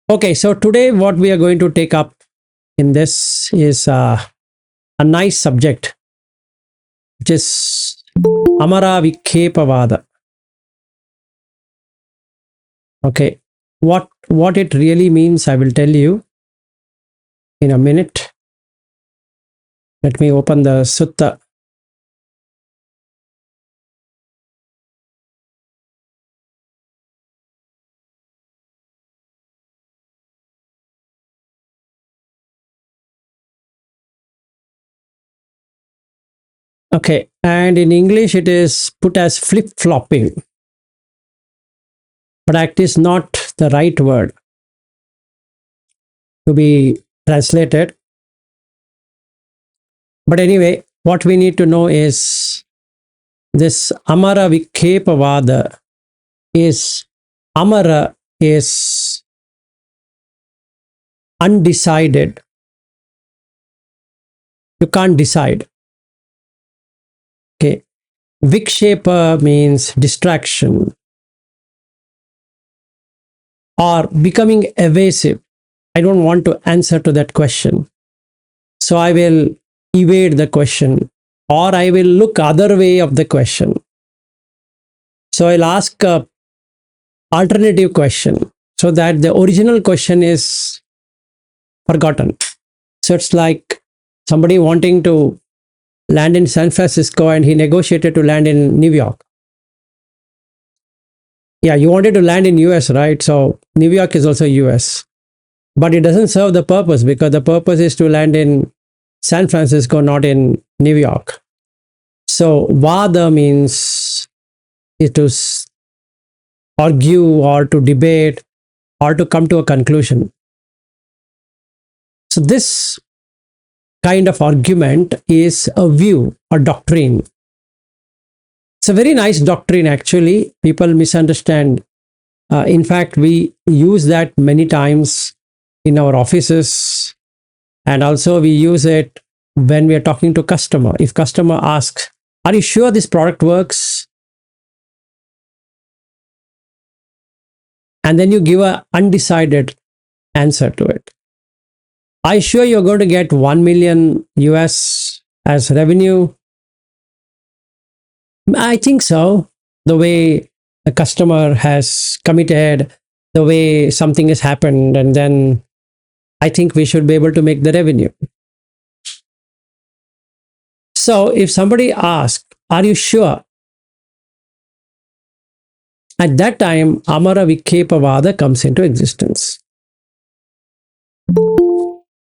Okay, so today what we are going to take up in this is a nice subject, which is Amara Vikhepavada. Okay, what it really means, I will tell you in a minute. Let me open the sutta. Okay, and in English it is put as flip flopping, but that is not the right word to be translated. But anyway, what we need to know is this Amara Vikhepavada is Amara is undecided. You can't decide. Okay. Vikshepa means distraction or becoming evasive. I don't want to answer to that question. So I will evade the question or I will look other way of the question. So I'll ask a alternative question so that the original question is forgotten. So it's like somebody wanting to land in San Francisco and he negotiated to land in New York. Yeah, you wanted to land in US, right? So New York is also US. But it doesn't serve the purpose because the purpose is to land in San Francisco, not in New York. So vada means to argue or to debate or to come to a conclusion. So this kind of argument is a view, a doctrine. It's a very nice doctrine, actually. People misunderstand. In fact, we use that many times in our offices, and also we use it when we are talking to customer. If customer asks, "Are you sure this product works?" and then you give a undecided answer to it. "Are you sure you're going to get 1 million US as revenue?" I think so. The way the customer has committed, the way something has happened, and then I think we should be able to make the revenue. So if somebody asks, "Are you sure?" at that time, Amara Vikhepavada comes into existence.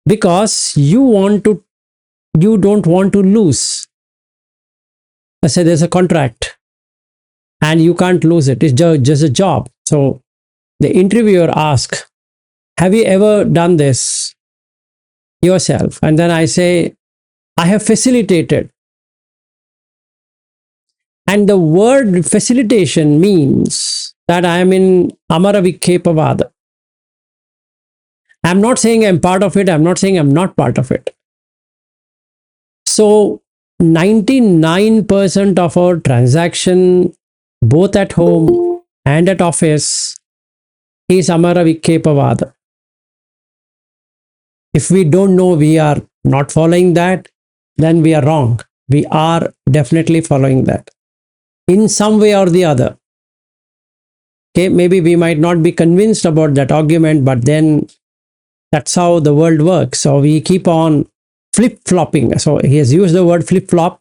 Because you don't want to lose. Let's say there's a contract and you can't lose it. It's just a job. So the interviewer asks, "Have you ever done this yourself?" And then I say, "I have facilitated." And the word facilitation means that I am in Amara Vikhepavada. I'm not saying I'm part of it. I'm not saying I'm not part of it. So 99% of our transaction, both at home and at office, is Amara Vikhepavada. If we don't know we are not following that, then we are wrong. We are definitely following that in some way or the other. Okay, maybe we might not be convinced about that argument, but then that's how the world works. So we keep on flip-flopping. So he has used the word flip-flop.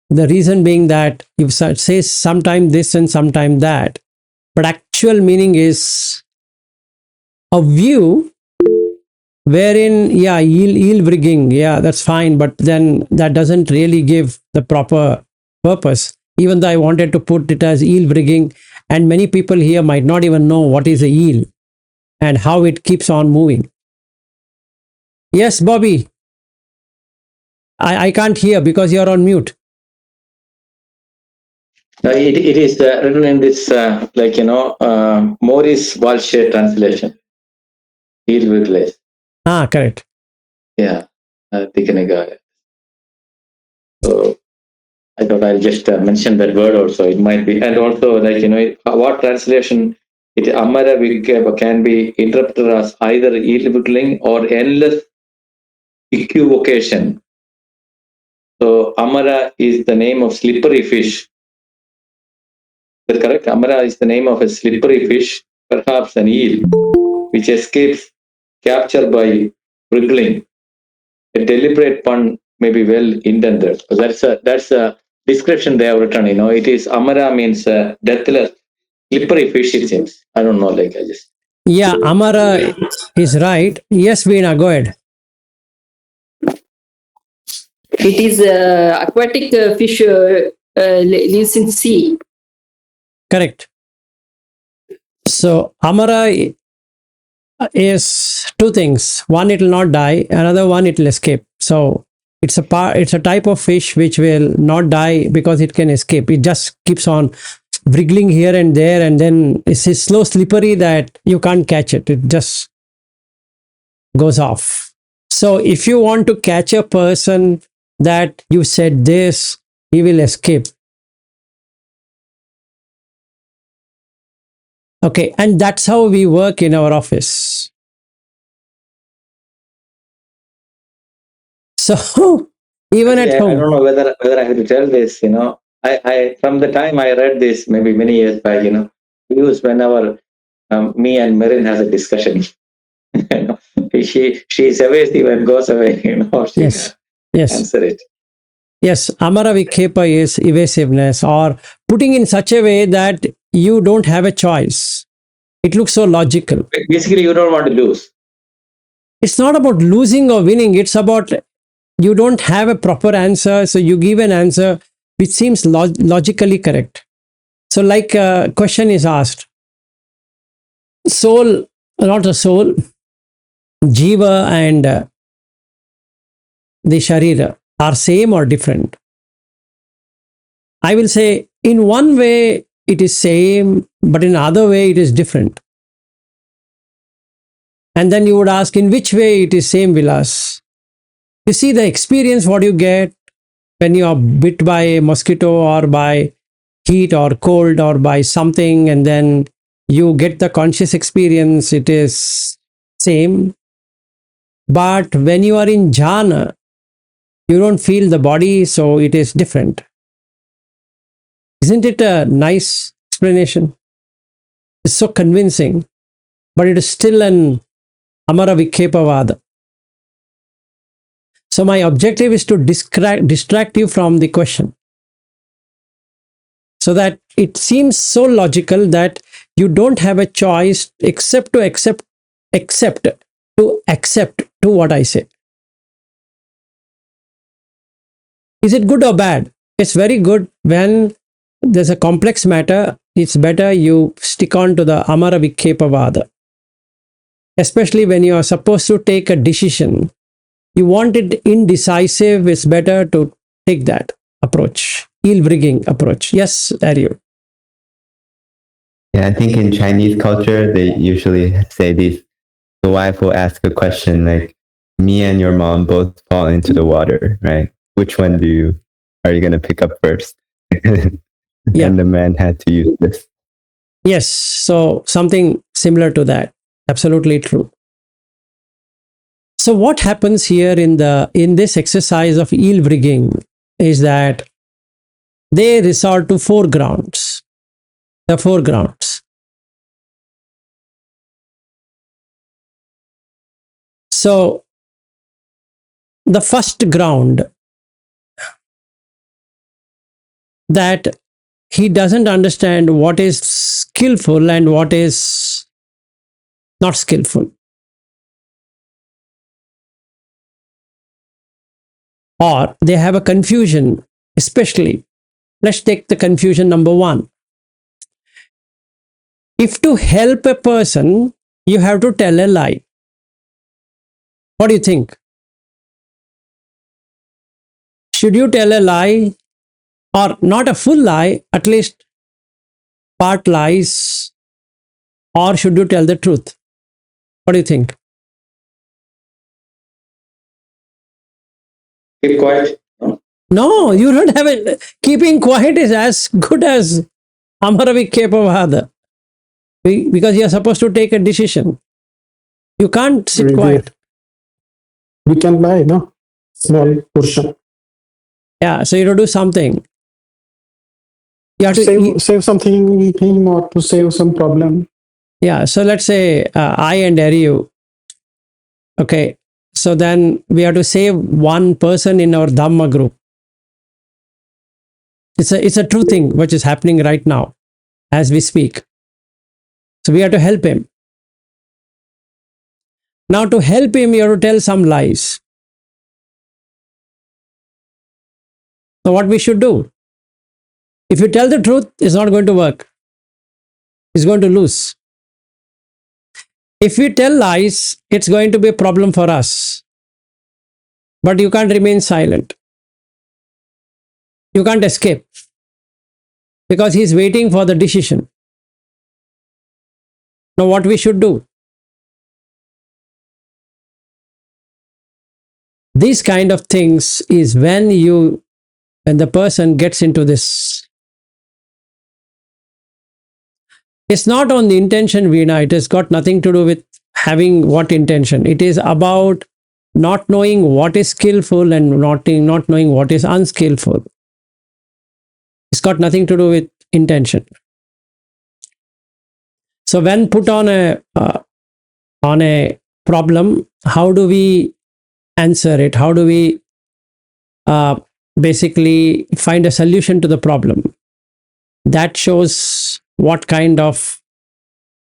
The reason being that you say sometime this and sometime that, but actual meaning is a view wherein, yeah, yield rigging, yeah, that's fine, but then that doesn't really give the proper purpose. Even though I wanted to put it as yield rigging, and many people here might not even know what is a yield and how it keeps on moving. Yes, Bobby, I can't hear because you're on mute. It is written in this, Maurice Walsh translation. Yield with less. Correct. Yeah, Tikaniga. So I thought I'll just mention that word also. It might be, and also what translation Amara Vikapa can be interpreted as either yield wiggling or endless equivocation. So Amara is the name of slippery fish. Is that correct? Amara is the name of a slippery fish, perhaps an eel, which escapes capture by wriggling. A deliberate pun may be well intended. So that's a description they have written. It is Amara means deathless, slippery fish. It seems. I don't know. Like I just. Yeah, Amara is right. Yes, Veena, go ahead. It is aquatic fish lives in sea. Correct. So Amara is two things. One, it will not die. Another one, it will escape. So it's a type of fish which will not die because it can escape. It just keeps on wriggling here and there, and then it's so slippery that you can't catch it. It just goes off. So if you want to catch a person that you said this, he will escape. Okay, and that's how we work in our office. So even at home, I don't know whether I have to tell this. I from the time I read this maybe many years back. We use whenever me and Marin has a discussion. She's evasive and goes away. She yes, yes, answer it. yes. Amara Vikhepa is evasiveness, or putting in such a way that you don't have a choice. It looks so logical. Basically, you don't want to lose. It's not about losing or winning. It's about you don't have a proper answer, so you give an answer which seems logically correct. So, like a question is asked, soul, not a soul, jiva and the sharira are same or different? I will say in one way it is same, but in other way it is different. And then you would ask, in which way it is same, Vilas? You see the experience what you get when you are bit by a mosquito or by heat or cold or by something, and then you get the conscious experience, it is same. But when you are in jhana, you don't feel the body, so it is different. Isn't it a nice explanation? It's so convincing, but it is still an Amara Vikhepavada. So my objective is to distract you from the question, so that it seems so logical that you don't have a choice except to accept to what I say. Is it good or bad? It's very good when there's a complex matter. It's better you stick on to the Amara Vikhepavada. Especially when you are supposed to take a decision, you want it indecisive, it's better to take that approach, eel-rigging approach. Yes, Aryu. Yeah, I think in Chinese culture, they usually say this. The wife will ask a question like, me and your mom both fall into the water, right? Which one are you going to pick up first? Yeah. And the man had to use this. Yes, so something similar to that. Absolutely true. So what happens here in this exercise of eel-rigging is that they resort to four grounds. The four grounds. So the first ground, that he doesn't understand what is skillful and what is not skillful. Or they have a confusion, especially. Let's take the confusion number one. If to help a person, you have to tell a lie. What do you think? Should you tell a lie, or not a full lie, at least part lies, or should you tell the truth? What do you think? Keep quiet. No, you don't have it. Keeping quiet is as good as Amara Vikhepavada. Because you are supposed to take a decision. You can't sit We- quiet. We can buy, no? Small portion. Yeah, so you have to do something. You have to Save something with him or to save some problem. Yeah, so let's say I and Ariu. Okay, so then we have to save one person in our Dhamma group. It's a true thing which is happening right now as we speak. So we have to help him. Now to help him, you have to tell some lies. So what we should do? If you tell the truth, it's not going to work. He's going to lose. If we tell lies, it's going to be a problem for us. But you can't remain silent. You can't escape. Because he's waiting for the decision. Now what we should do? These kind of things is when the person gets into this. It's not on the intention, Veena. It has got nothing to do with having what intention. It is about not knowing what is skillful and not knowing what is unskillful. It's got nothing to do with intention. So when put on a problem, how do we answer it? How do we basically find a solution to the problem? That shows what kind of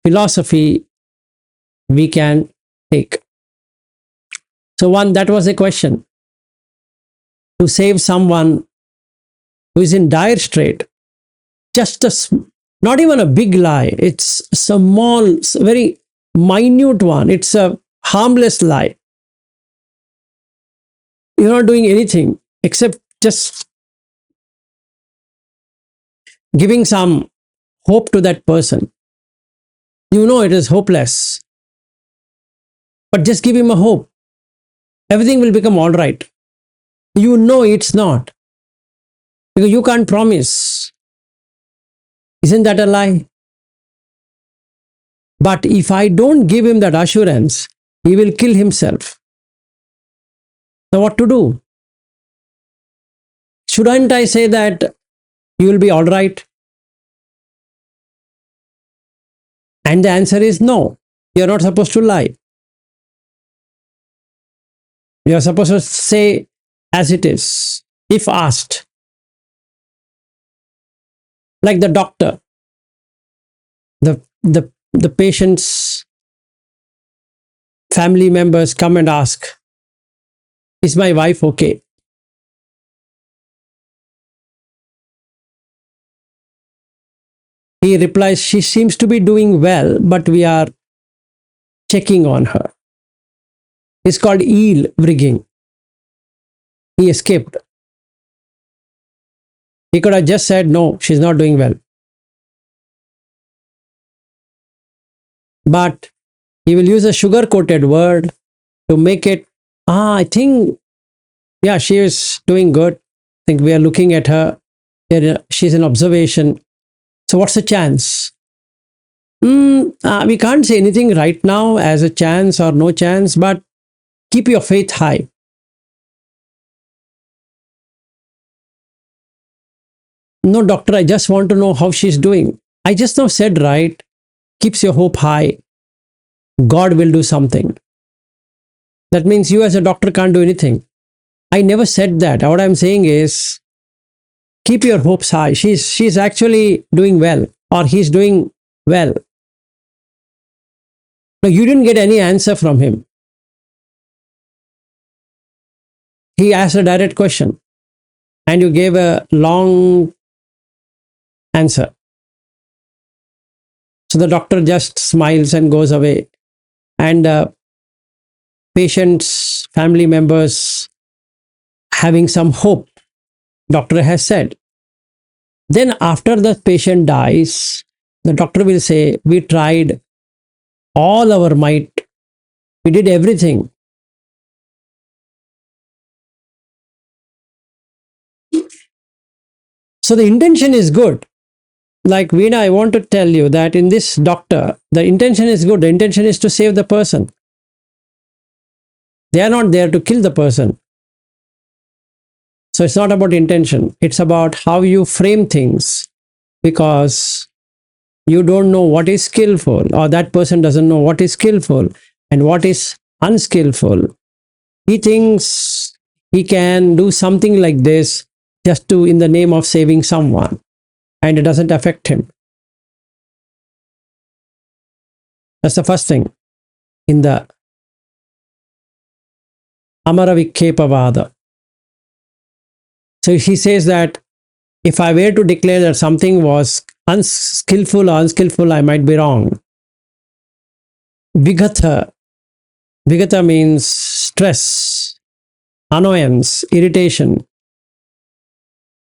philosophy we can take. So that was a question. To save someone who is in dire strait, not even a big lie, it's a small, very minute one. It's a harmless lie. You're not doing anything except just giving some hope to that person. You know it is hopeless, but just give him a hope. Everything will become all right. You know it's not, because you can't promise. Isn't that a lie? But if I don't give him that assurance, he will kill himself. Now what to do? Shouldn't I say that you will be all right? And the answer is no. You're not supposed to lie. You're supposed to say as it is, if asked. Like the doctor, the patient's family members come and ask, is my wife okay? He replies, she seems to be doing well, but we are checking on her. It's called eel rigging. He escaped. He could have just said, no, she's not doing well. But he will use a sugar-coated word to make it, I think, yeah, she is doing good. I think we are looking at her. She's an observation. So what's the chance? We can't say anything right now as a chance or no chance, but keep your faith high. No, doctor, I just want to know how she's doing. I just now said, right, keeps your hope high. God will do something. That means you as a doctor can't do anything. I never said that. What I'm saying is, keep your hopes high. She's actually doing well, or he's doing well. No, you didn't get any answer from him. He asked a direct question, and you gave a long answer. So the doctor just smiles and goes away. And patients, family members having some hope, doctor has said. Then after the patient dies, the doctor will say, we tried all our might. We did everything. So the intention is good. like Veena, I want to tell you that in this doctor, the intention is good. The intention is to save the person. They are not there to kill the person. So it's not about intention. It's about how you frame things, because you don't know what is skillful, or that person doesn't know what is skillful and what is unskillful. He thinks he can do something like this just to, in the name of saving someone, and it doesn't affect him. That's the first thing in the Amara Vikepavada. So he says that if I were to declare that something was unskillful or unskillful, I might be wrong. Vigata. Vigata means stress, annoyance, irritation.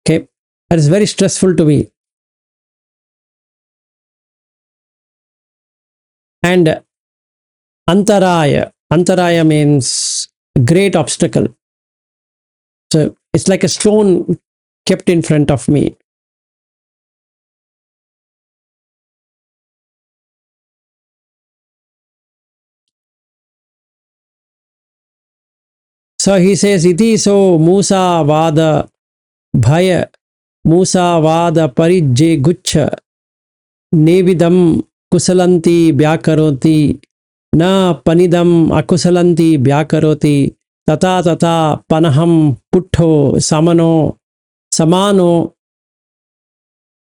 Okay, that is very stressful to me. And antaraya. Antaraya means great obstacle. So it's like a stone kept in front of me. So he says, iti so Musa vada bhaya Musa vada parijje guchha nevidam kusalanti bhyakaroti na panidam akusalanti bhyakaroti tata tata panaham puttho samano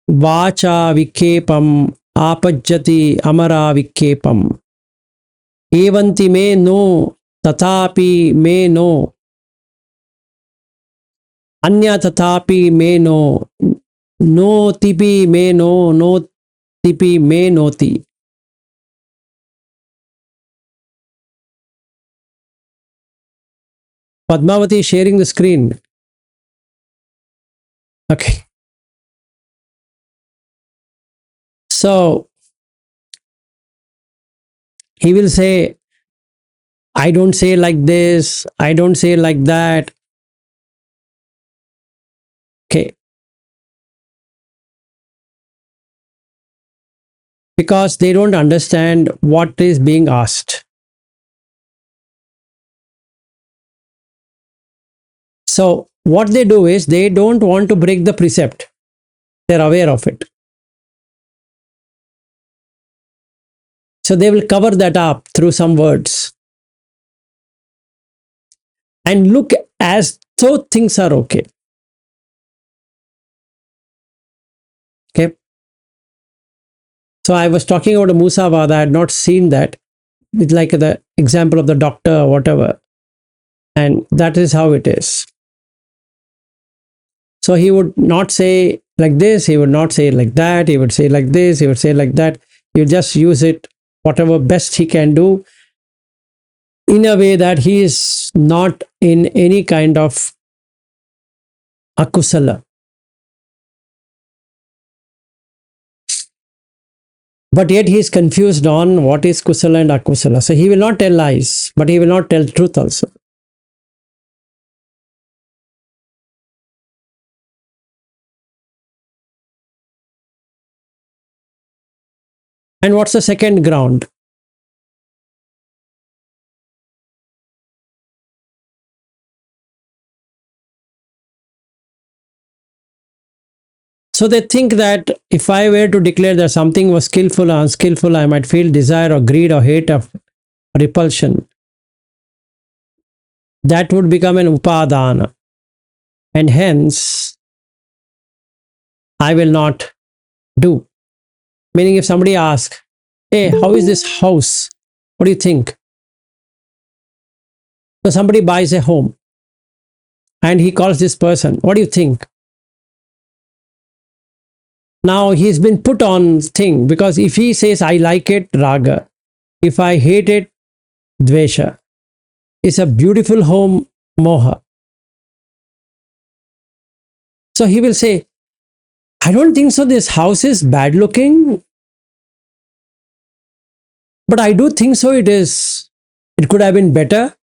vacha vikepam apajjati amara vikepam evanti me no tatapi me no anya tatapi me no no tipi me no tipi me noti. Padmavati is sharing the screen. Okay. So he will say, I don't say like this, I don't say like that. Okay. Because they don't understand what is being asked. So what they do is they don't want to break the precept. They're aware of it. So they will cover that up through some words and look as though things are okay. Okay. So I was talking about a Musavada. I had not seen that. It's like the example of the doctor or whatever. And that is how it is. So he would not say like this, he would not say like that, he would say like this, he would say like that. You just use it whatever best he can do in a way that he is not in any kind of akusala. But yet he is confused on what is kusala and akusala. So he will not tell lies, but he will not tell truth also. And what's the second ground? So they think that if I were to declare that something was skillful or unskillful, I might feel desire or greed or hate or repulsion. That would become an upadana. And hence, I will not do. Meaning if somebody asks, hey, how is this house? What do you think? So somebody buys a home and he calls this person, what do you think? Now he's been put on thing, because if he says, I like it, raga. If I hate it, dvesha. It's a beautiful home, moha. So he will say, I don't think so. This house is bad looking. But I do think so it is. It could have been better.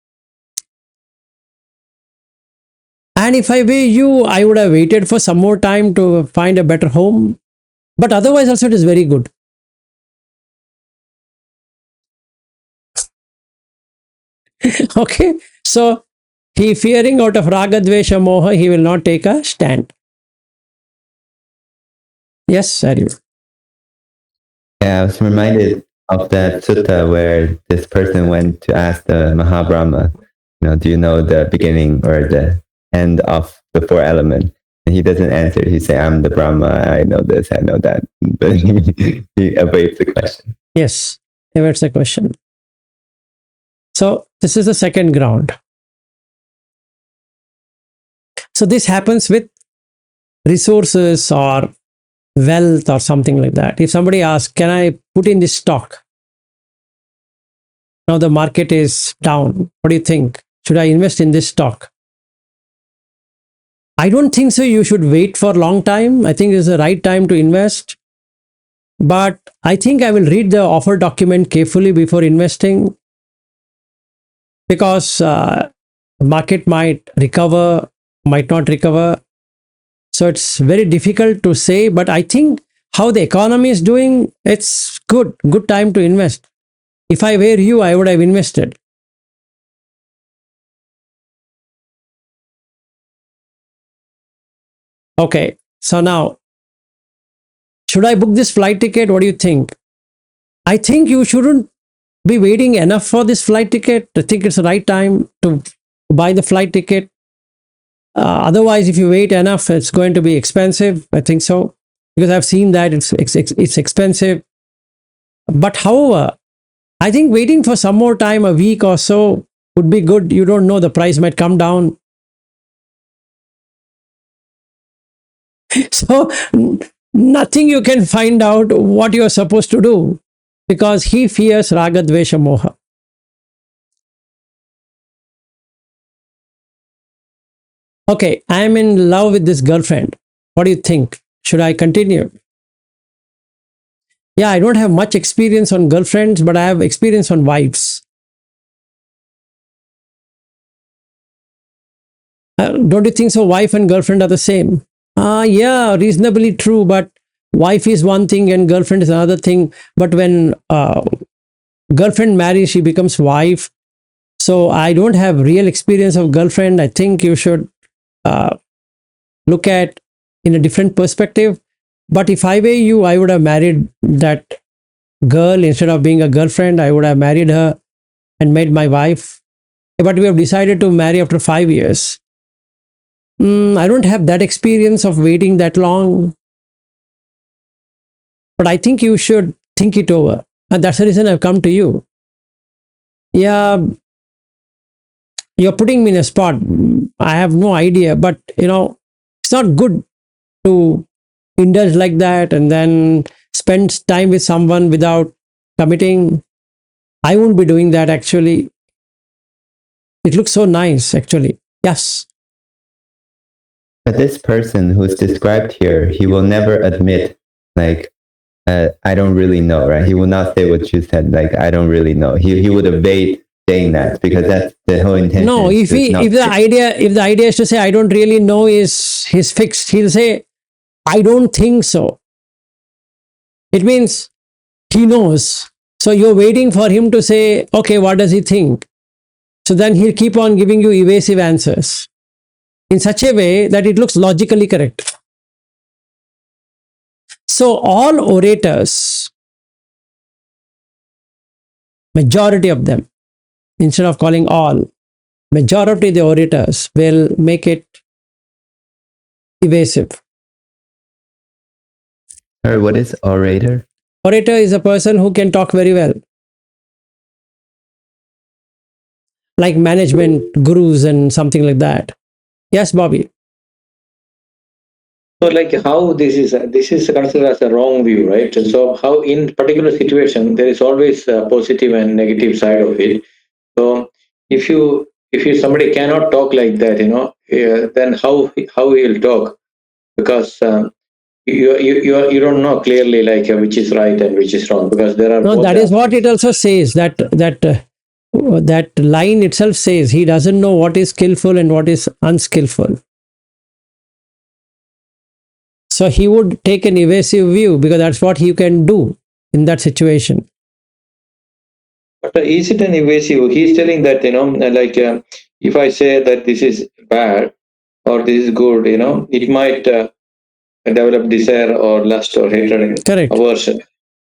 And if I were you, I would have waited for some more time to find a better home. But otherwise also it is very good. Okay, so he fearing out of raga, dvesha, moha, he will not take a stand. Yes, Aryu. Yeah, I was reminded of that sutta where this person went to ask the Mahabrahma, do you know the beginning or the end of the four elements? And he doesn't answer. He say, I'm the Brahma, I know this, I know that. But he evades the question. Yes, evades the question. So this is the second ground. So this happens with resources or wealth or something like that. If somebody asks, can I put in this stock? Now the market is down. What do you think? Should I invest in this stock? I don't think so. You should wait for a long time. I think it's the right time to invest. But I think I will read the offer document carefully before investing, because market might recover, might not recover. So it's very difficult to say, but I think how the economy is doing, it's good time to invest. If I were you, I would have invested. Okay, so now, should I book this flight ticket? What do you think? I think you shouldn't be waiting enough for this flight ticket. I think it's the right time to buy the flight ticket. Otherwise, if you wait enough, it's going to be expensive. I think so, because I've seen that it's expensive. But however, I think waiting for some more time, a week or so, would be good. You don't know, the price might come down. So nothing you can find out what you are supposed to do, because he fears raga, dvesha, moha. Okay, I am in love with this girlfriend. What do you think? Should I continue? Yeah, I don't have much experience on girlfriends, but I have experience on wives. Don't you think so? Wife and girlfriend are the same. Yeah, reasonably true, but wife is one thing and girlfriend is another thing. But when girlfriend marries, she becomes wife. So I don't have real experience of girlfriend. I think you should look at in a different perspective. But if I were you, I would have married that girl instead of being a girlfriend. I would have married her and made my wife. But we have decided to marry after 5 years. I don't have that experience of waiting that long. But I think you should think it over. And that's the reason I've come to you. Yeah, you're putting me in a spot. I have no idea, but it's not good to indulge like that and then spend time with someone without committing. I won't be doing that actually. It looks so nice actually. Yes. But this person who's described here, he will never admit, like, I don't really know, right? He will not say what you said, like, I don't really know. He would evade saying that, because that's the whole intention. No, if the idea is to say I don't really know is he's fixed, he'll say I don't think so. It means he knows. So you're waiting for him to say, okay, what does he think? So then he'll keep on giving you evasive answers in such a way that it looks logically correct. So all orators, majority of them, instead of calling all, majority of the orators will make it evasive. Or what is orator? Orator is a person who can talk very well. Like management gurus and something like that. Yes, Bobby. So, like how this is considered as a wrong view, right? So, how in particular situation there is always a positive and negative side of it. So, if somebody cannot talk like that, then how he'll talk? Because you don't know clearly like which is right and which is wrong, because there are. No, that is what it also says. That line itself says he doesn't know what is skillful and what is unskillful. So he would take an evasive view because that's what he can do in that situation. But is it an evasive? He's telling that, if I say that this is bad or this is good, it might develop desire or lust or hatred and Correct. aversion.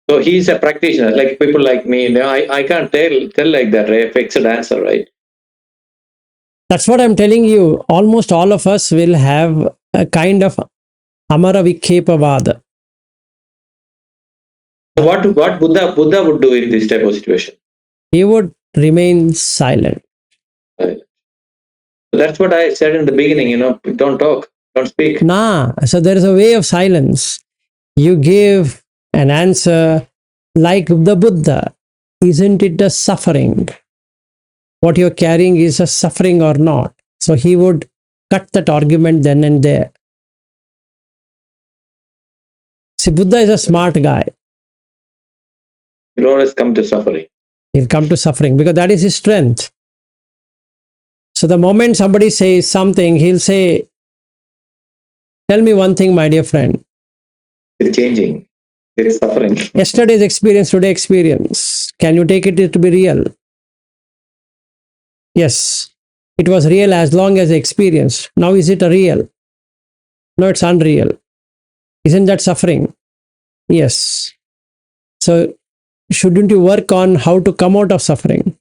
So he's a practitioner, like people like me. I can't tell like that, right? Fixed answer, right? That's what I'm telling you. Almost all of us will have a kind of Amara Vikepavada. So what Buddha would do in this type of situation? He would remain silent. Right. So that's what I said in the beginning. Don't talk, don't speak. So there is a way of silence. You give an answer like the Buddha. Isn't it a suffering? What you're carrying is a suffering or not? So he would cut that argument then and there. See, Buddha is a smart guy. He'll always come to suffering. He'll come to suffering because that is his strength. So the moment somebody says something, he'll say, tell me one thing, my dear friend. It's changing. It's suffering. Yesterday's experience, today's experience. Can you take it to be real? Yes. It was real as long as experience. Now is it a real? No, it's unreal. Isn't that suffering? Yes. So shouldn't you work on how to come out of suffering?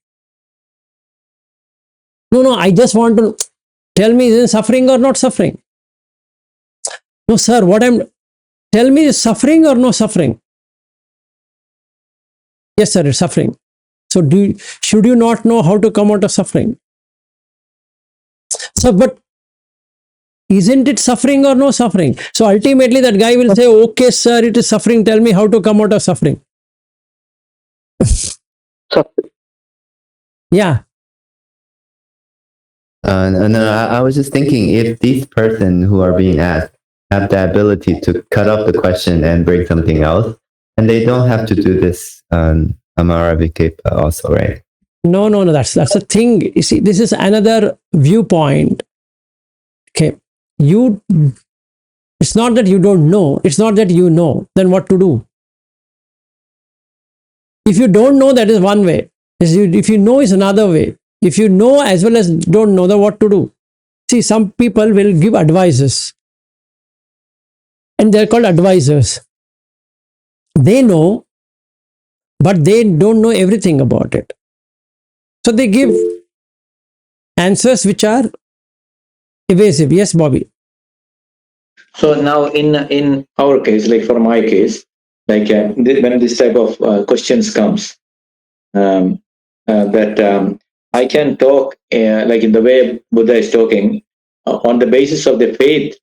No, I just want to tell me, is it suffering or not suffering? No, sir, tell me, is suffering or no suffering? Yes, sir, it's suffering. So should you not know how to come out of suffering? So, but isn't it suffering or no suffering? So ultimately that guy will say, okay, sir, it is suffering. Tell me how to come out of suffering. Yeah. No, I was just thinking if these person who are being asked have the ability to cut off the question and bring something else, and they don't have to do this Amara Vikepa also, right? No, that's the thing. You see, this is another viewpoint. Okay. It's not that you don't know, it's not that you know, then what to do? If you don't know, that is one way. If you know, is another way. If you know as well as don't know, then what to do? See, some people will give advices and they're called advisors. They know, but they don't know everything about it. So they give answers which are evasive. Yes, Bobby. So now in our case, like for my case, like when this type of questions comes, that I can talk like in the way Buddha is talking on the basis of the faith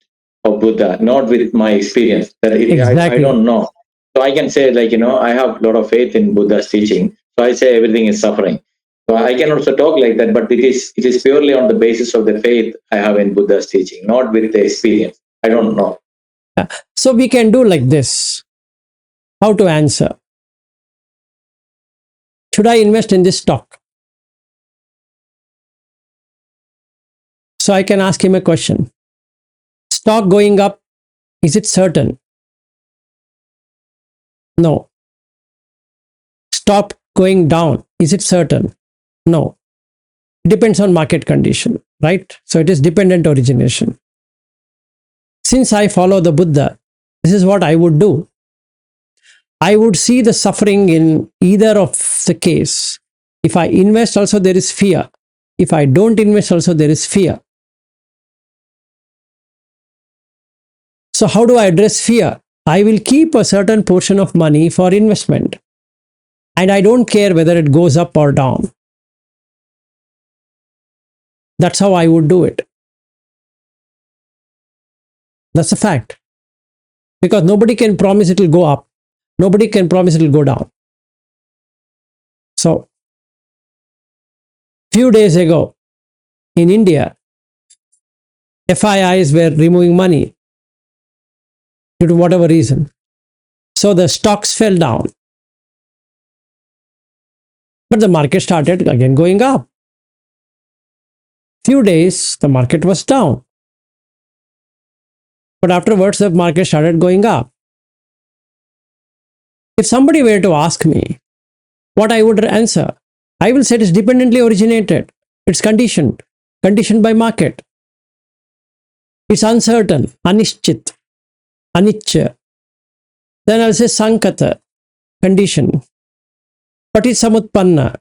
of Buddha, not with my experience. I don't know. So I can say like, I have a lot of faith in Buddha's teaching. So I say everything is suffering. So I can also talk like that, but it is purely on the basis of the faith I have in Buddha's teaching, not with the experience. I don't know. So we can do like this. How to answer? Should I invest in this stock? So I can ask him a question. Stock going up, is it certain? No. Stock going down, is it certain? No. Depends on market condition, right? So it is dependent origination. Since I follow the Buddha, this is what I would do. I would see the suffering in either of the case. If I invest also, there is fear. If I don't invest also, there is fear. So how do I address fear? I will keep a certain portion of money for investment. And I don't care whether it goes up or down. That's how I would do it. That's a fact. Because nobody can promise it will go up. Nobody can promise it will go down. So, few days ago in India, FIIs were removing money due to whatever reason. So the stocks fell down. But the market started again going up. Few days, the market was down. But afterwards, the market started going up. If somebody were to ask me what I would answer, I will say it is dependently originated. It's conditioned by market. It's uncertain, anishchit, aniccha. Then I'll say sankata, condition. But it's samutpanna.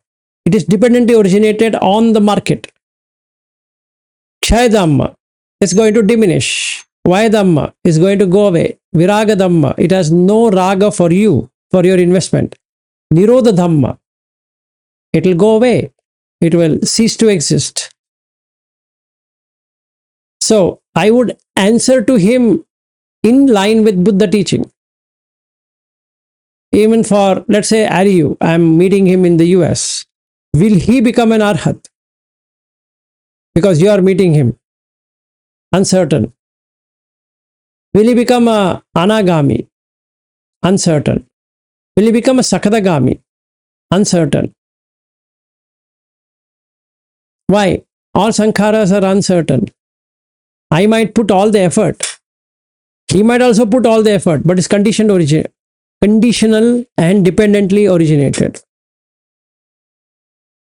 It is dependently originated on the market. Kshaya dhamma is going to diminish. Vaya dhamma is going to go away. Viraga dhamma, it has no raga for you, for your investment. Nirodha dhamma, it will go away. It will cease to exist. So I would answer to him in line with Buddha teaching. Even for, let's say, Aryu, I'm meeting him in the US. Will he become an arhat? Because you are meeting him. Uncertain. Will he become a anagami? Uncertain. Will he become a sakadagami? Uncertain. Why? All sankharas are uncertain. I might put all the effort. He might also put all the effort, but it's conditional and dependently originated.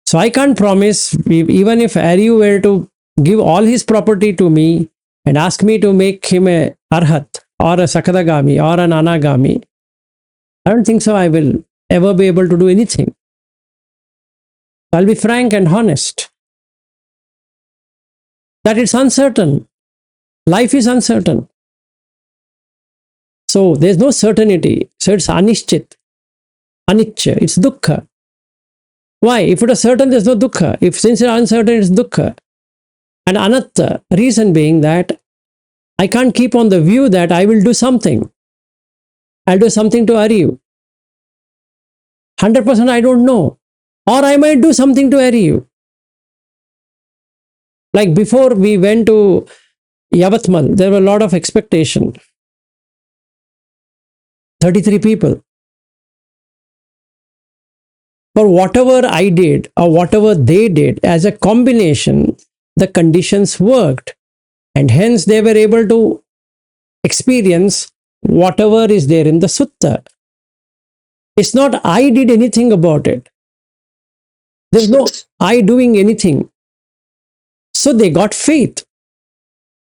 So I can't promise, even if Aryu were to give all his property to me and ask me to make him a arhat or a sakadagami or an anagami, I don't think so I will ever be able to do anything. I'll be frank and honest that it's uncertain. Life is uncertain. So there's no certainty. So it's anishchit, aniccha, it's dukkha. Why? If it is certain, there's no dukkha. If since it's uncertain, it's dukkha. And anatta, reason being that I can't keep on the view that I will do something. I'll do something to Aryu. 100% I don't know. Or I might do something to Aryu. Like before we went to Yavatmal, there were a lot of expectation. 33 people. For whatever I did or whatever they did as a combination, the conditions worked. And hence they were able to experience whatever is there in the sutta. It's not I did anything about it. There's no I doing anything. So they got faith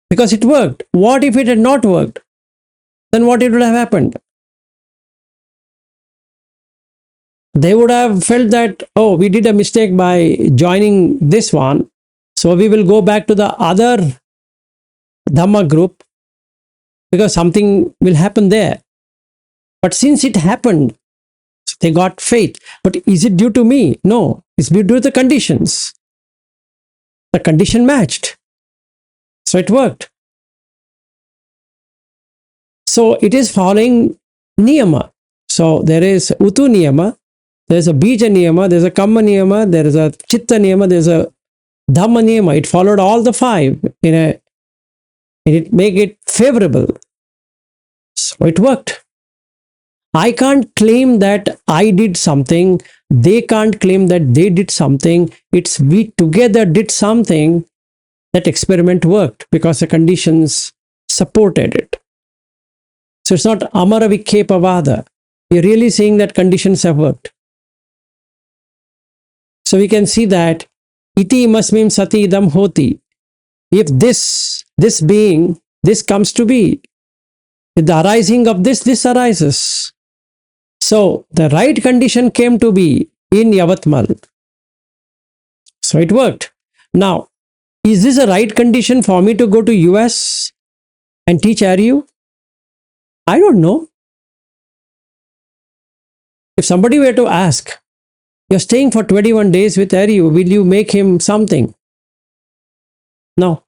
because it worked. What if it had not worked? Then what it would have happened? They would have felt that, oh, we did a mistake by joining this one. So we will go back to the other Dhamma group because something will happen there. But since it happened, they got faith. But is it due to me? No, it's due to the conditions. The condition matched. So it worked. So it is following niyama. So there is utu niyama, there is a bija niyama, there is a kamma niyama, there is a chitta niyama, there is a dhamma niyama. It followed all the five and it make it favorable. So it worked. I can't claim that I did something. They can't claim that they did something. It's we together did something. That experiment worked because the conditions supported it. So it's not amara vikkhepavada. You're really saying that conditions have worked. So we can see that iti masmim sati idam hoti. If this being, this comes to be. With the arising of this arises. So the right condition came to be in Yavatmal. So it worked. Now, is this a right condition for me to go to US and teach Aryu? I don't know. If somebody were to ask, you're staying for 21 days with Aryu, will you make him something? No.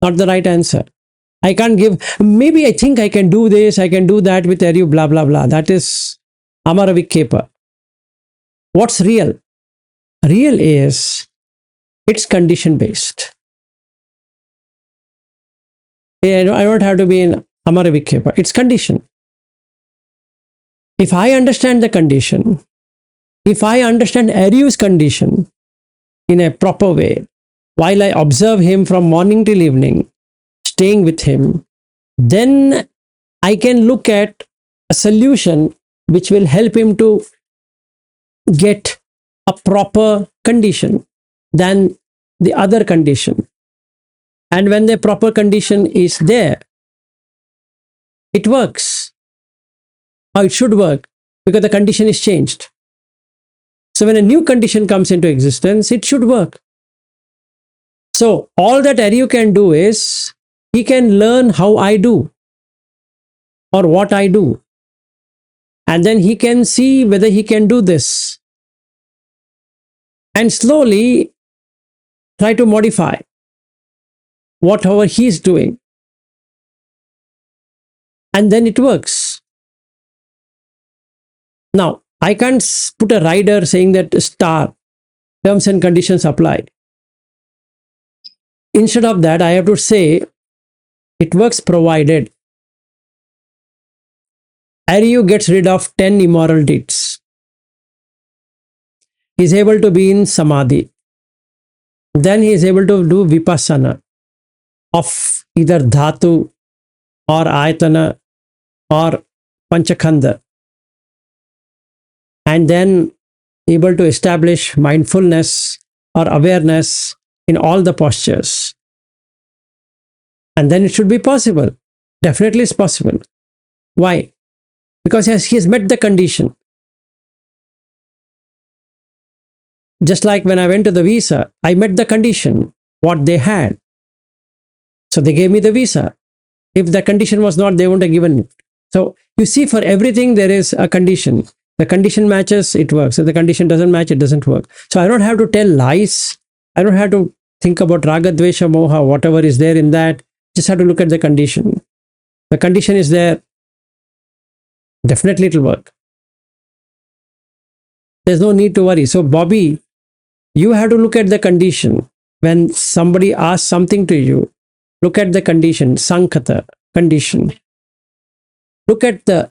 Not the right answer. I can't give, maybe I think I can do this, I can do that with Aryu, blah, blah, blah. That is Amara Vikkepa. What's real? Real is, it's condition based. I don't have to be in Amara Vikkepa. It's condition. If I understand the condition, if I understand Aryu's condition in a proper way, while I observe him from morning till evening, staying with him, then I can look at a solution which will help him to get a proper condition than the other condition. And when the proper condition is there, it works. Or it should work because the condition is changed. So when a new condition comes into existence, it should work. So all that Aryu can do is, he can learn how I do or what I do. And then he can see whether he can do this. And slowly try to modify whatever he's doing. And then it works. Now, I can't put a rider saying that star, terms and conditions apply. Instead of that, I have to say it works provided Aryu gets rid of 10 immoral deeds. He is able to be in samadhi. Then he is able to do vipassana of either dhatu or ayatana or panchakhanda. And then able to establish mindfulness or awareness in all the postures. And then it should be possible. Definitely it's possible. Why? Because he has met the condition. Just like when I went to the visa, I met the condition, what they had. So they gave me the visa. If the condition was not, they wouldn't have given it. So you see, for everything there is a condition. The condition matches, it works. If the condition doesn't match, it doesn't work. So I don't have to tell lies. I don't have to think about raga, dvesha, moha, whatever is there in that. Just have to look at the condition. The condition is there. Definitely it will work. There's no need to worry. So Bobby, you have to look at the condition. When somebody asks something to you, look at the condition, sankata, condition. Look at the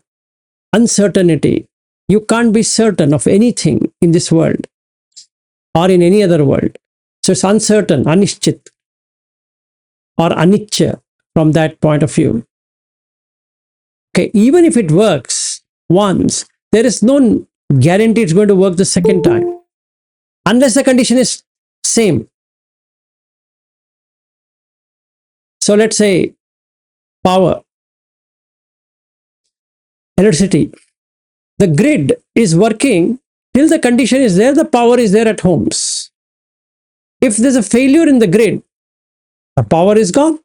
uncertainty. You can't be certain of anything in this world or in any other world. So it's uncertain, anishchit or anicca from that point of view. Okay, even if it works once, there is no guarantee it's going to work the second time, unless the condition is same. So let's say power, electricity. The grid is working till the condition is there, the power is there at homes. If there's a failure in the grid, the power is gone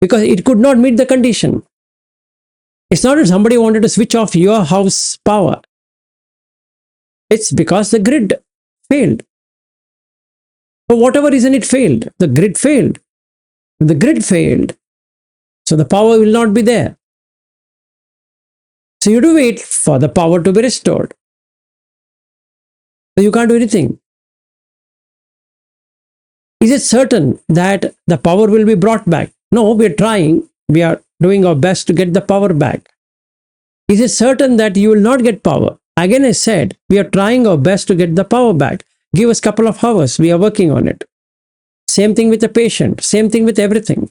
because it could not meet the condition. It's not that somebody wanted to switch off your house power. It's because the grid failed. For whatever reason it failed, the grid failed. The grid failed, so the power will not be there. So you have to wait for the power to be restored. So you can't do anything. Is it certain that the power will be brought back? No, we are trying. We are doing our best to get the power back. Is it certain that you will not get power? Again, I said, we are trying our best to get the power back. Give us a couple of hours. We are working on it. Same thing with the patient. Same thing with everything.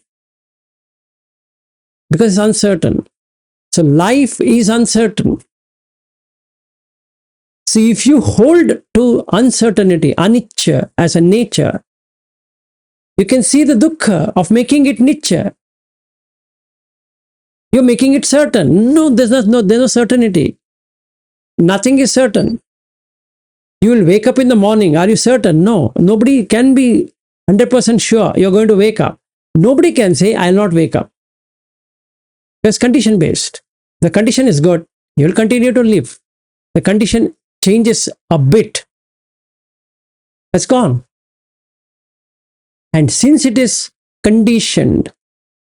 Because it's uncertain. So life is uncertain. So if you hold to uncertainty, anicca, as a nature, you can see the dukkha of making it nicca. You're making it certain. No, there's no certainty. Nothing is certain. You will wake up in the morning. Are you certain? No. Nobody can be 100% sure you're going to wake up. Nobody can say, I'll not wake up. It's condition based. The condition is good. You will continue to live. The condition changes a bit. It's gone. And since it is conditioned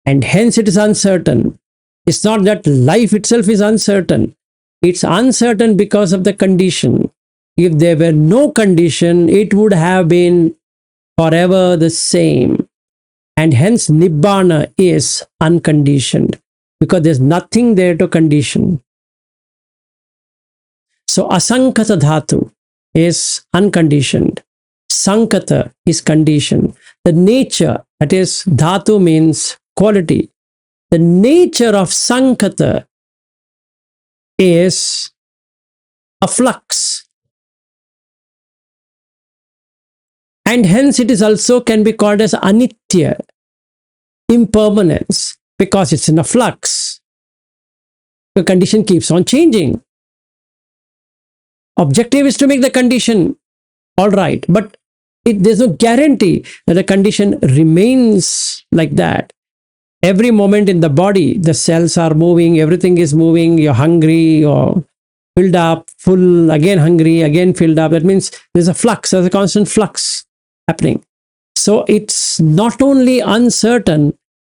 and hence it is uncertain, it's not that life itself is uncertain. It's uncertain because of the condition. If there were no condition, it would have been forever the same. And hence Nibbana is unconditioned because there's nothing there to condition. So asankata dhatu is unconditioned. Sankata is conditioned. The nature, that is dhatu means quality. The nature of Sankata is a flux. And hence it is also can be called as anitya, impermanence, because it's in a flux. The condition keeps on changing. Objective is to make the condition all right, but there's no guarantee that the condition remains like that. Every moment in the body, the cells are moving, everything is moving, you're hungry, you're filled up, full, again hungry, again filled up. That means there's a flux, there's a constant flux happening. So it's not only uncertain,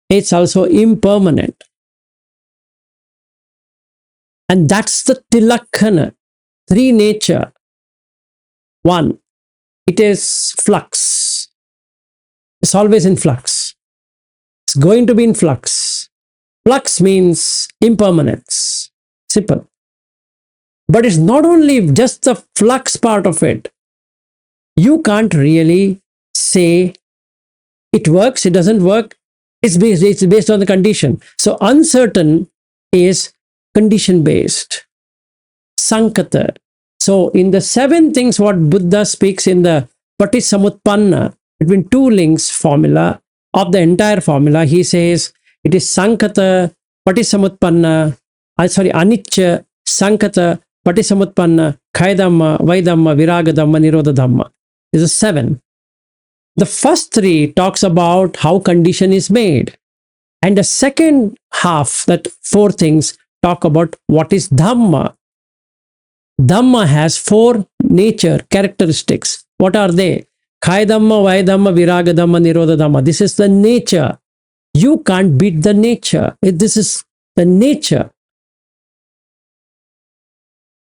it's also impermanent. And that's the tilakkhana, three nature. One, it is flux. It's always in flux. It's going to be in flux. Flux means impermanence. Simple. But it's not only just the flux part of it. You can't really say it works, it doesn't work. It's based on the condition. So uncertain is condition based. Sankata. So in the 7 things what Buddha speaks in the Patisamutpanna, between 2 links formula of the entire formula, he says it is Sankata, Patisamutpanna, Anicca, Sankata, Patisamutpanna, Khaidhamma, Vaidhamma, Viragadhamma, Nirodhadhamma. These are 7. The first 3 talks about how condition is made. And the second half, that 4 things, talk about what is Dhamma. Dhamma has 4 nature characteristics. What are they? Khaidhamma, Vaidhamma, Viragadhamma, Nirodhadhamma. This is the nature. You can't beat the nature. This is the nature.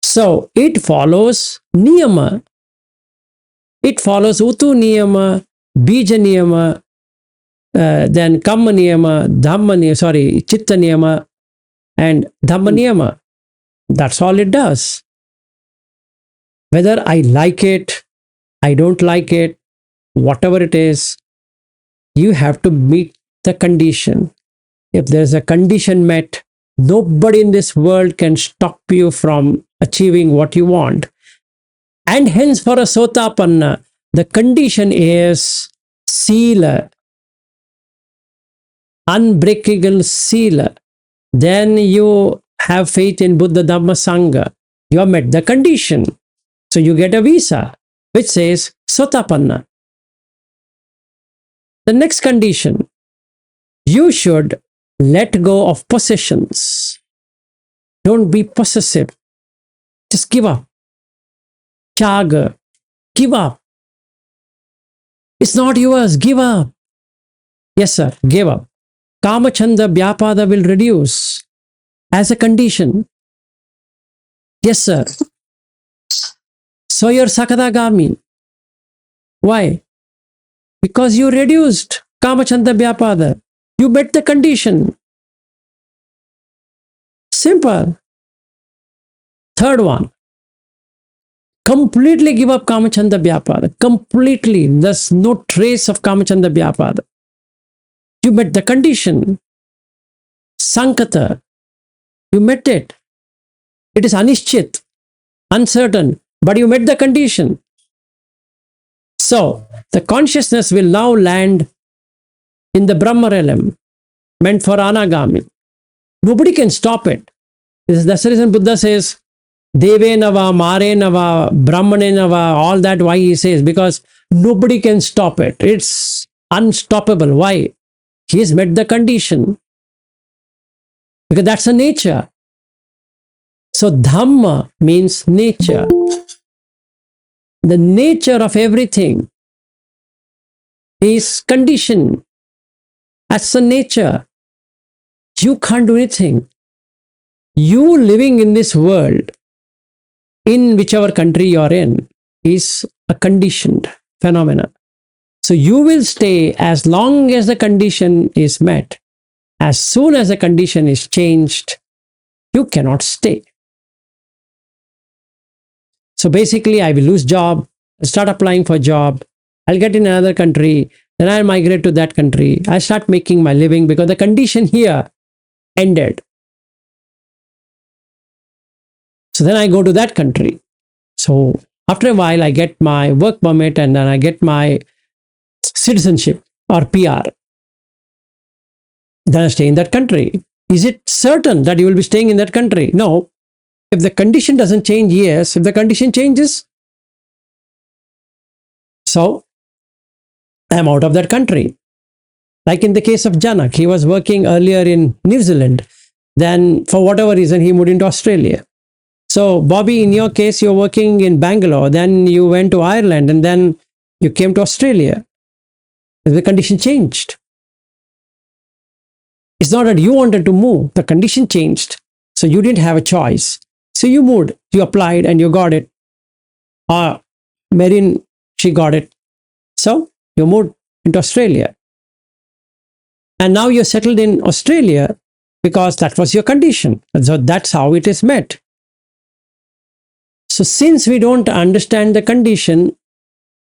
So it follows niyama. It follows utu niyama, bija niyama, then kamma niyama, dhamma niyama, chitta niyama, and dhamma niyama. That's all it does. Whether I like it, I don't like it, whatever it is, you have to meet the condition. If there's a condition met, nobody in this world can stop you from achieving what you want. And hence for a Sotapanna, the condition is sila, unbreakable sila. Then you have faith in Buddha, Dhamma, Sangha. You have met the condition. So you get a visa, which says Sotapanna. The next condition, you should let go of possessions. Don't be possessive. Just give up. Chaga. Give up. It's not yours. Give up. Yes, sir. Give up. Kamachanda Vyapada will reduce as a condition. Yes, sir. So you're Sakadagami. Why? Because you reduced Kamachanda Vyapada. You met the condition. Simple. Third one. Completely give up Kamachanda Vyapada. Completely. There's no trace of Kamachanda Vyapada. You met the condition. Sankata. You met it. It is Anishchit. Uncertain. But you met the condition. So, the consciousness will now land in the Brahma realm, meant for Anagami. Nobody can stop it. That's the reason Buddha says, Devenava, Marenava, Brahmanenava, all that why he says, because nobody can stop it. It's unstoppable. Why? He has met the condition. Because that's a nature. So Dhamma means nature. The nature of everything is condition. That's the nature. You can't do anything. You living in this world, in whichever country you're in, is a conditioned phenomena. So you will stay as long as the condition is met. As soon as the condition is changed, you cannot stay. So basically, I will lose job, start applying for job, I'll get in another country, then I'll migrate to that country. I start making my living because the condition here ended. So then I go to that country. So after a while, I get my work permit and then I get my citizenship or PR. Then I stay in that country. Is it certain that you will be staying in that country? No. If the condition doesn't change, yes. If the condition changes, so I am out of that country. Like in the case of Janak, he was working earlier in New Zealand. Then for whatever reason, he moved into Australia. So Bobby, in your case, you're working in Bangalore. Then you went to Ireland and then you came to Australia. The condition changed. It's not that you wanted to move. The condition changed. So you didn't have a choice. So you moved, you applied and you got it. Marin, she got it. So you moved into Australia. And now you're settled in Australia because that was your condition. So that's how it is met. So since we don't understand the condition,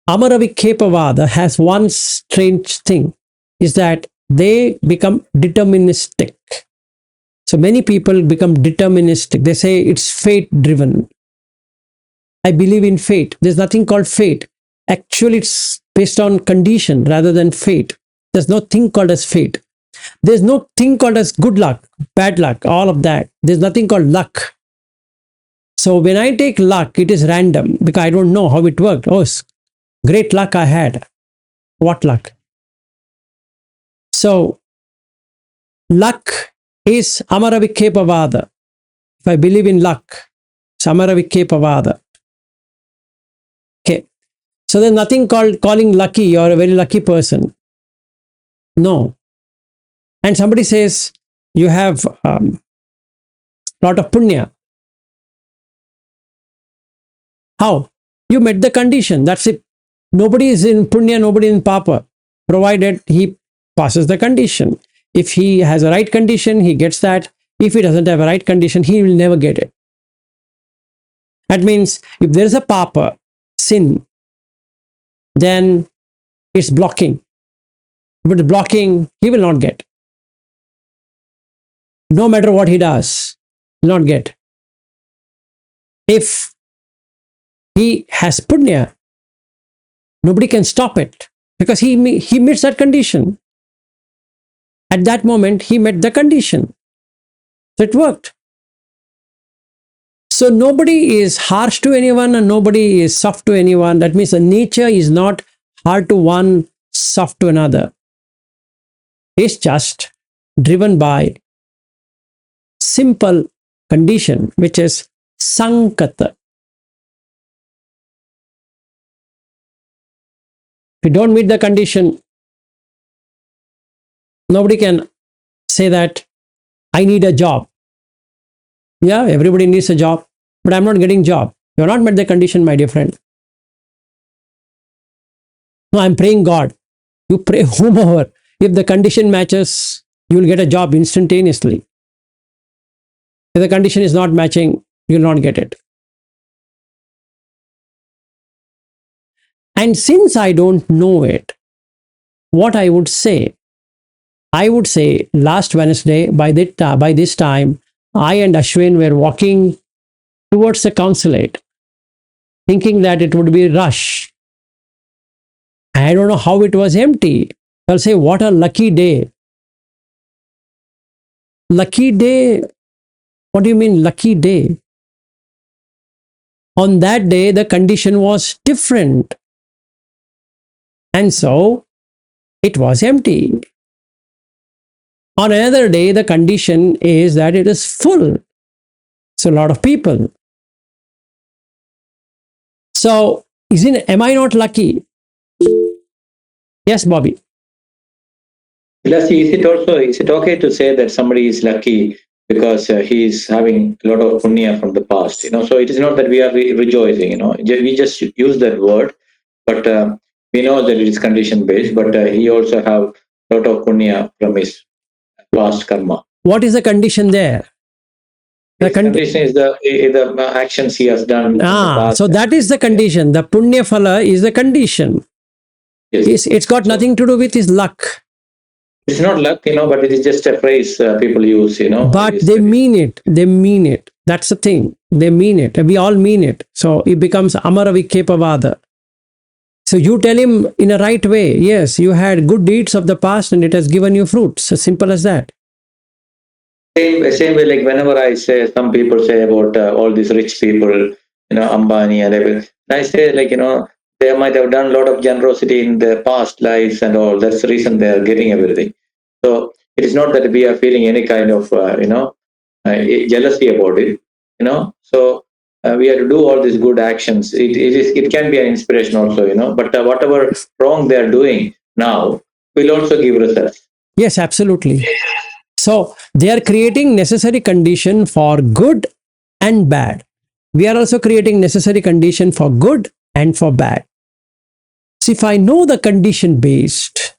Amaravikepavada has one strange thing, is that they become deterministic. So many people become deterministic. They say it's fate driven. I believe in fate. There's nothing called fate. Actually, it's based on condition rather than fate. There's no thing called as fate. There's no thing called as good luck, bad luck, all of that. There's nothing called luck. So when I take luck, it is random because I don't know how it worked. Oh, great luck I had. What luck? So luck is Amaravikepavada. If I believe in luck, it's Amaravikepavada. Okay. So there's nothing called calling lucky, you're a very lucky person. No. And somebody says you have lot of punya. How? You met the condition. That's it. Nobody is in punya, nobody in papa, provided he passes the condition. If he has a right condition, he gets that. If he doesn't have a right condition, he will never get it. That means if there is a papa, sin, then it's blocking. If it's blocking, he will not get. No matter what he does, he will not get. If he has punya, nobody can stop it because he meets that condition. At that moment, he met the condition. So it worked. So nobody is harsh to anyone and nobody is soft to anyone. That means the nature is not hard to one, soft to another. It's just driven by simple condition, which is sankata. If you don't meet the condition, nobody can say that I need a job. Yeah, everybody needs a job, but I'm not getting job. You're not met the condition, my dear friend. No, I'm praying God. You pray whomever. If the condition matches, you will get a job instantaneously. If the condition is not matching, you will not get it. And since I don't know it, what I would say last Wednesday by this time, I and Ashwin were walking towards the consulate, thinking that it would be rush. I don't know how it was empty. I'll say, what a lucky day. Lucky day? What do you mean lucky day? On that day, the condition was different. And so, it was empty. On another day, the condition is that it is full. So, a lot of people. So, am I not lucky? Yes, Bobby. Lastly, is it okay to say that somebody is lucky because he is having a lot of punya from the past? So it is not that we are rejoicing. We just use that word, but we know that it is condition based. But he also have a lot of punya from his past karma. What is the condition there? The condition is the actions he has done. So that is the condition. The punya phala is the condition. Yes. It's got nothing to do with his luck. It's not luck, but it is just a phrase people use, But they mean it. They mean it. That's the thing. They mean it. We all mean it. So it becomes Amara Vikepavada. So you tell him in a right way, yes, you had good deeds of the past and it has given you fruits. As simple as that. Same way, like whenever I say, some people say about all these rich people, Ambani and everything. I say, like, they might have done a lot of generosity in their past lives and all. That's the reason they are getting everything. So it is not that we are feeling any kind of, jealousy about it, So we have to do all these good actions. It can be an inspiration also, But whatever wrong they are doing now will also give results. Yes, absolutely. So they are creating necessary condition for good and bad. We are also creating necessary condition for good and for bad. So if I know the condition based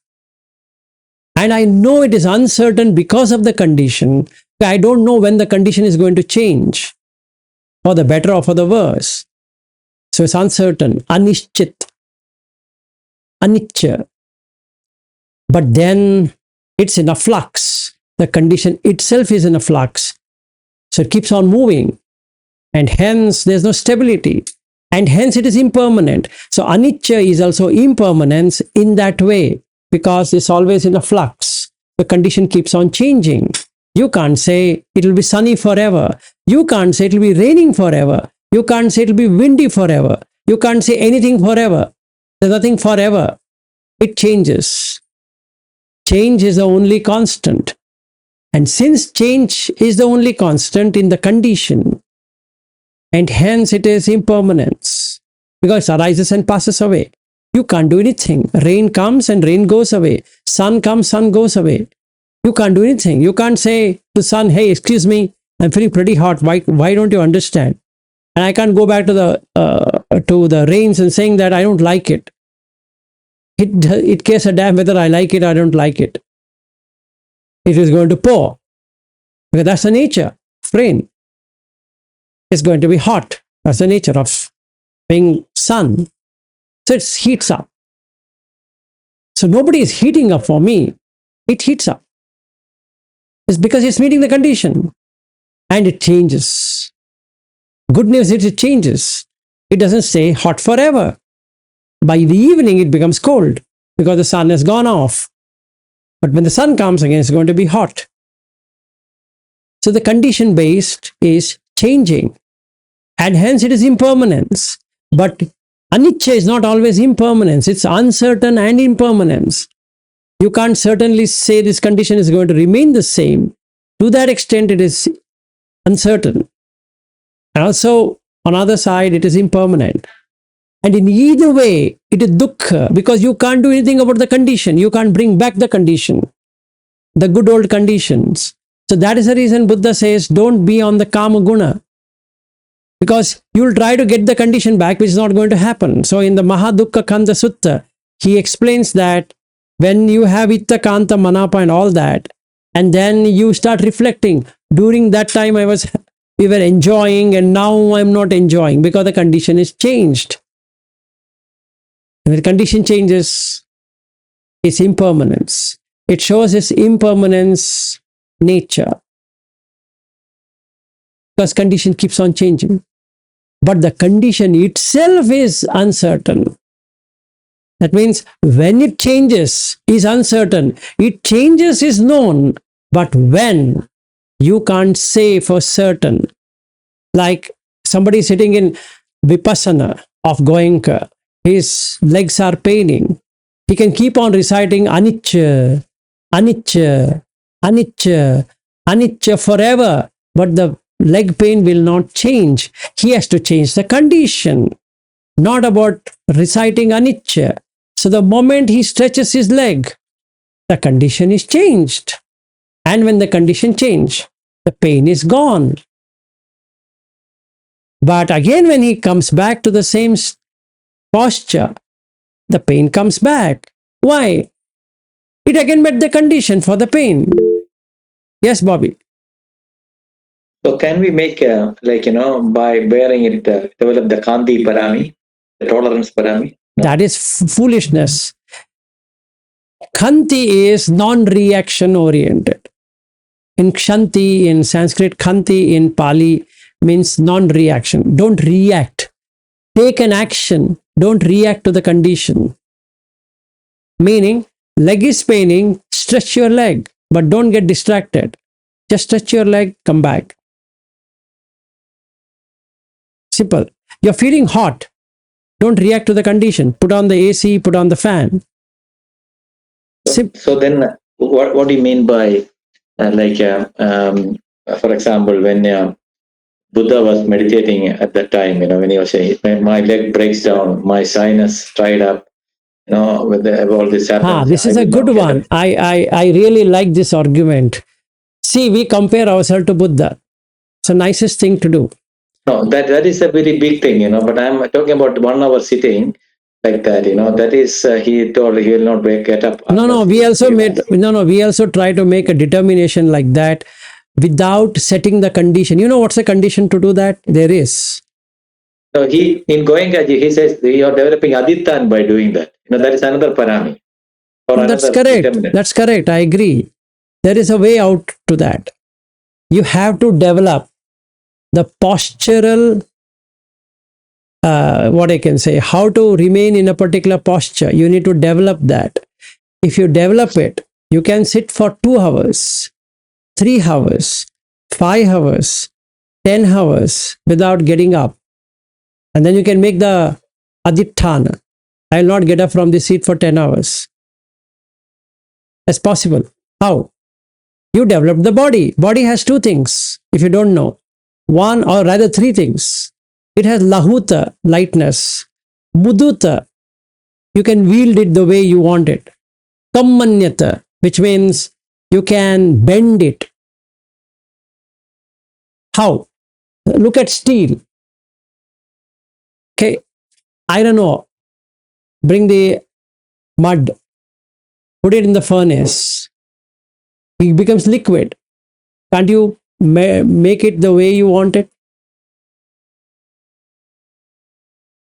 and I know it is uncertain because of the condition, I don't know when the condition is going to change for the better or for the worse. So it's uncertain, anishchit, anicca. But then it's in a flux. The condition itself is in a flux. So it keeps on moving. And hence there's no stability. And hence it is impermanent. So anicca is also impermanence in that way, because it's always in a flux. The condition keeps on changing. You can't say it will be sunny forever. You can't say it will be raining forever. You can't say it will be windy forever. You can't say anything forever. There's nothing forever. It changes. Change is the only constant. And since change is the only constant in the condition, and hence it is impermanence, because it arises and passes away. You can't do anything. Rain comes and rain goes away. Sun comes, sun goes away. You can't do anything. You can't say to the sun, hey, excuse me, I'm feeling pretty hot. Why don't you understand? And I can't go back to the rains and saying that I don't like it. It cares a damn whether I like it or I don't like it. It is going to pour. Because that's the nature of rain. It's going to be hot. That's the nature of being sun. So it heats up. So nobody is heating up for me. It heats up. It's because it's meeting the condition. And it changes. Good news is it changes. It doesn't stay hot forever. By the evening, it becomes cold because the sun has gone off. But when the sun comes again, it's going to be hot. So the condition based is changing. And hence it is impermanence. But anicca is not always impermanence. It's uncertain and impermanence. You can't certainly say this condition is going to remain the same. To that extent, it is uncertain. And also, on the other side, it is impermanent. And in either way, it is dukkha, because you can't do anything about the condition. You can't bring back the condition, the good old conditions. So that is the reason Buddha says, don't be on the kama guna. Because you'll try to get the condition back, which is not going to happen. So in the Mahadukkha Kanda Sutta, he explains that when you have Itta, Kanta, Manapa and all that, and then you start reflecting, during that time we were enjoying and now I'm not enjoying because the condition is changed. When the condition changes, it's impermanence. It shows its impermanence nature. Because condition keeps on changing. But the condition itself is uncertain. That means when it changes is uncertain. It changes is known. But when, you can't say for certain. Like somebody sitting in Vipassana of Goenka, his legs are paining. He can keep on reciting anicca, anicca, anicca, anicca forever. But the leg pain will not change. He has to change the condition, not about reciting anicca. So the moment he stretches his leg, the condition is changed. And when the condition changes, the pain is gone. But again, when he comes back to the same posture, the pain comes back. Why? It again met the condition for the pain. Yes, Bobby. So can we make, by bearing it, develop the Kanti Parami, the tolerance Parami? No? That is foolishness. Khanti is non-reaction oriented. In Kshanti, in Sanskrit, Khanti in Pali means non-reaction. Don't react. Take an action. Don't react to the condition. Meaning, leg is paining, stretch your leg, but don't get distracted. Just stretch your leg, come back. Simple. You're feeling hot. Don't react to the condition. Put on the AC, put on the fan. So then, what do you mean by for example, when Buddha was meditating at that time, when he was saying, when my leg breaks down, my sinus dried up, when all this happens. This is a good one. I really like this argument. See, we compare ourselves to Buddha. It's the nicest thing to do. No, that is a very big thing, but I'm talking about 1 hour sitting like that, that is, he told he will not get up. We also try to make a determination like that without setting the condition. You know what's the condition to do that? There is. So in Goenkaji, he says you are developing adittan by doing that. That is another parami. That's correct. That's correct. I agree. There is a way out to that. You have to develop the postural, what I can say, how to remain in a particular posture. You need to develop that. If you develop it, you can sit for 2 hours, 3 hours, 5 hours, 10 hours without getting up. And then you can make the aditthana. I will not get up from the seat for 10 hours. That's possible. How? You develop the body. Body has 2 things, if you don't know. 1 or rather 3 things. It has lahuta, lightness. Muduta, you can wield it the way you want it. Kammanyata, which means you can bend it. How? Look at steel. Okay, iron ore. Bring the mud, put it in the furnace. It becomes liquid. Can't you make it the way you want it?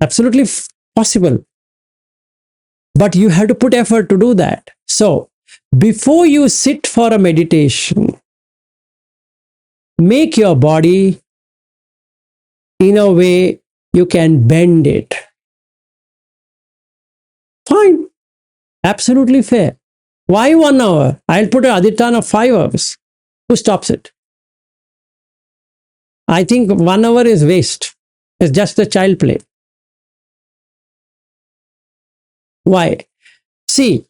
Absolutely possible. But you have to put effort to do that. So, before you sit for a meditation, make your body in a way you can bend it. Fine. Absolutely fair. Why 1 hour? I'll put an aditthana of 5 hours. Who stops it? I think 1 hour is waste. It's just a child play. Why? See,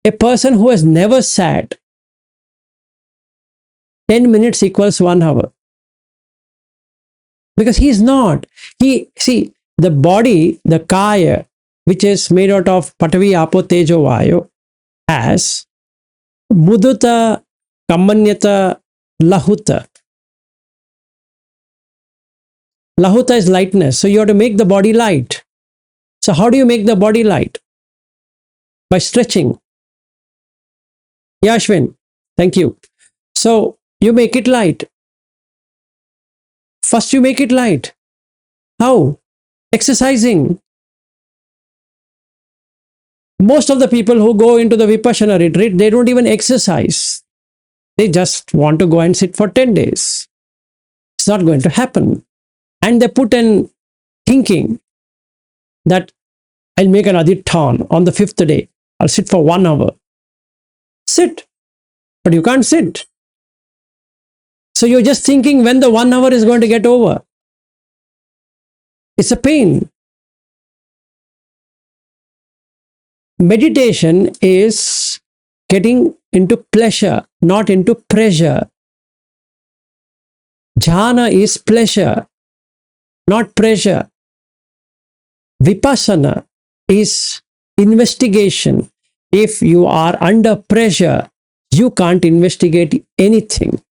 a person who has never sat, 10 minutes equals 1 hour. Because he is not. See, the body, the kaya, which is made out of patavi, apo, tejo, vayu, has muduta, kammanyata, lahuta. Lahuta is lightness. So you have to make the body light. So how do you make the body light? By stretching. Yashwin, thank you. So you make it light. First you make it light. How? Exercising. Most of the people who go into the Vipassana retreat, they don't even exercise. They just want to go and sit for 10 days. It's not going to happen. And they put in thinking that I'll make an aditthana on the 5th day. I'll sit for 1 hour. Sit. But you can't sit. So you're just thinking when the 1 hour is going to get over. It's a pain. Meditation is getting into pleasure, not into pressure. Jhana is pleasure, not pressure. Vipassana is investigation. If you are under pressure, you can't investigate anything.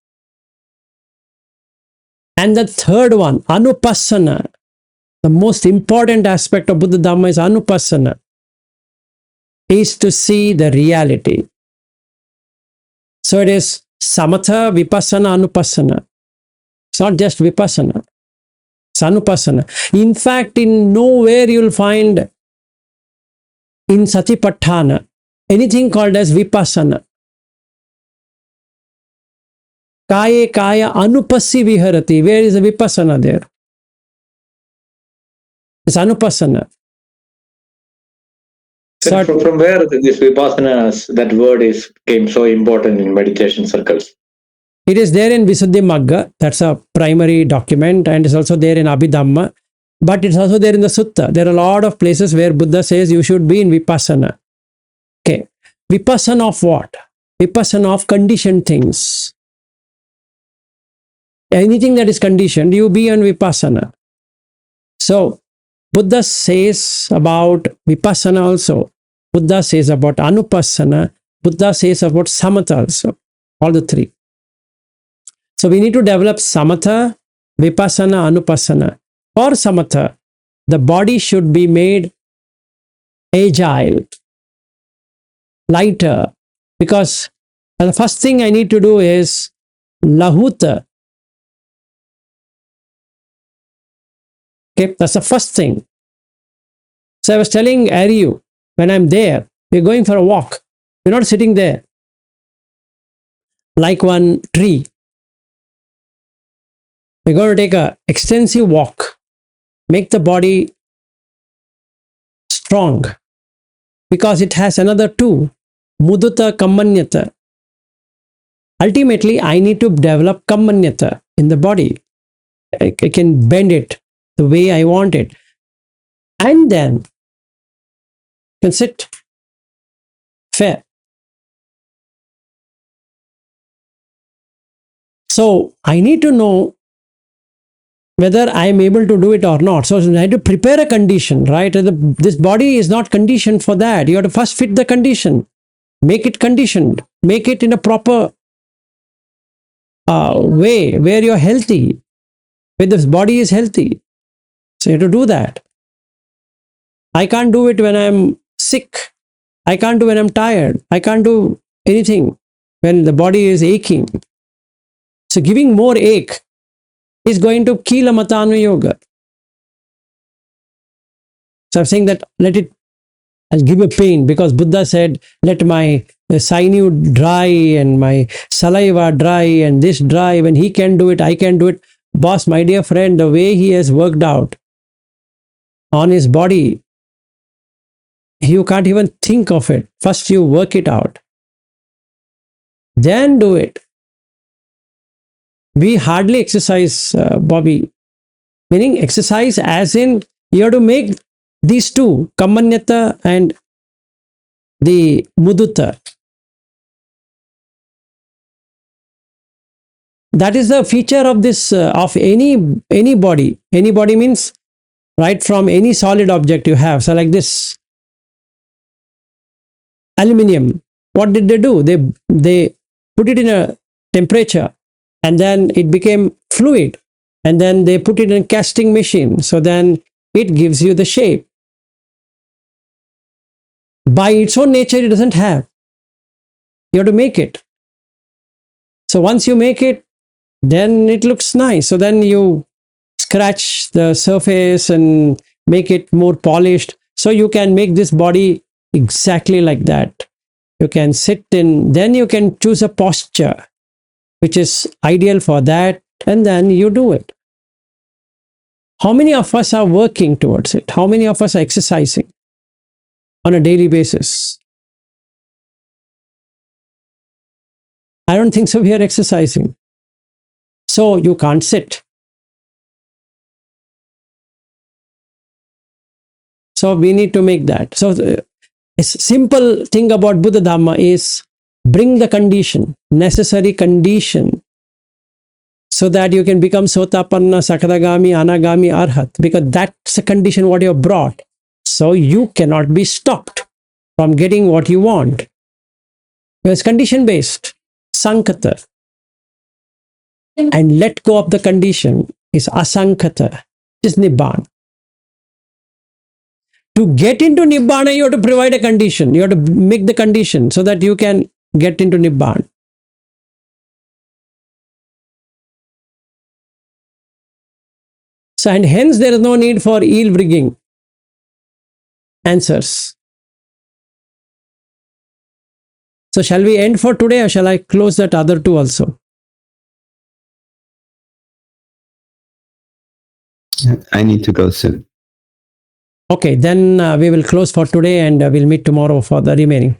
And the third one, anupassana. The most important aspect of Buddha Dhamma is anupassana, is to see the reality. So it is samatha, vipassana, anupassana. It's not just vipassana. It's anupassana. In fact, in nowhere you will find in Satipatthana anything called as vipassana. Kaya kaya anupassi viharati. Where is the vipassana there? It's anupassana. So from where this vipassana, that word is came so important in meditation circles? It is there in Visuddhi Magga, that's a primary document, and it's also there in Abhidhamma, but it's also there in the Sutta. There are a lot of places where Buddha says you should be in Vipassana. Okay. Vipassana of what? Vipassana of conditioned things. Anything that is conditioned, you be on Vipassana. So, Buddha says about Vipassana also. Buddha says about Anupassana. Buddha says about Samatha also. All the three. So we need to develop samatha, vipassana, anupassana. For samatha, the body should be made agile, lighter, because the first thing I need to do is lahuta. Okay, that's the first thing. So I was telling Aryu, when I'm there, we're going for a walk. We're not sitting there like one tree. We're going to take an extensive walk, make the body strong, because it has another two, mudutta kammanyata. Ultimately, I need to develop kammanyata in the body. I can bend it the way I want it. And then can sit fair. So I need to know whether I am able to do it or not. So I have to prepare a condition, right? This body is not conditioned for that. You have to first fit the condition, make it conditioned, make it in a proper way where you're healthy, where this body is healthy. So you have to do that. I can't do it when I'm sick. I can't do when I'm tired. I can't do anything when the body is aching. So giving more ache is going to kill a Matanu Yoga. So I'm saying that I'll give a pain, because Buddha said, let my sinew dry and my saliva dry and this dry. When he can do it, I can do it. Boss, my dear friend, the way he has worked out on his body, you can't even think of it. First you work it out, then do it. We hardly exercise, Bobby. Meaning exercise as in you have to make these two, kammanyata and the mudutta. That is the feature of this, of any body. Any body means right from any solid object you have. So like this aluminium, what did they do? They put it in a temperature, and then it became fluid, and then they put it in a casting machine. So then it gives you the shape. By its own nature, it doesn't have. You have to make it. So once you make it, then it looks nice. So then you scratch the surface and make it more polished. So you can make this body exactly like that. You can sit in, then you can choose a posture which is ideal for that, and then you do it. How many of us are working towards it? How many of us are exercising on a daily basis? I don't think so. We are exercising. So you can't sit. So we need to make that. So a simple thing about Buddha Dhamma is bring the condition, necessary condition, so that you can become Sotapanna, Sakadagami, Anagami, Arhat, because that's a condition what you have brought. So you cannot be stopped from getting what you want. It's condition based, Sankata. And let go of the condition is Asankata, is Nibbana. To get into Nibbana, you have to provide a condition. You have to make the condition so that you can get into Nibbana. So, and hence there is no need for eel rigging answers. So shall we end for today, or shall I close that other two also? I need to go soon. Okay, then we will close for today, and we'll meet tomorrow for the remaining.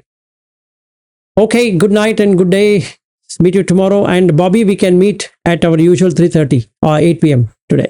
Okay, good night and good day. Meet you tomorrow. And Bobby, we can meet at our usual 3:30 or 8 p.m. today.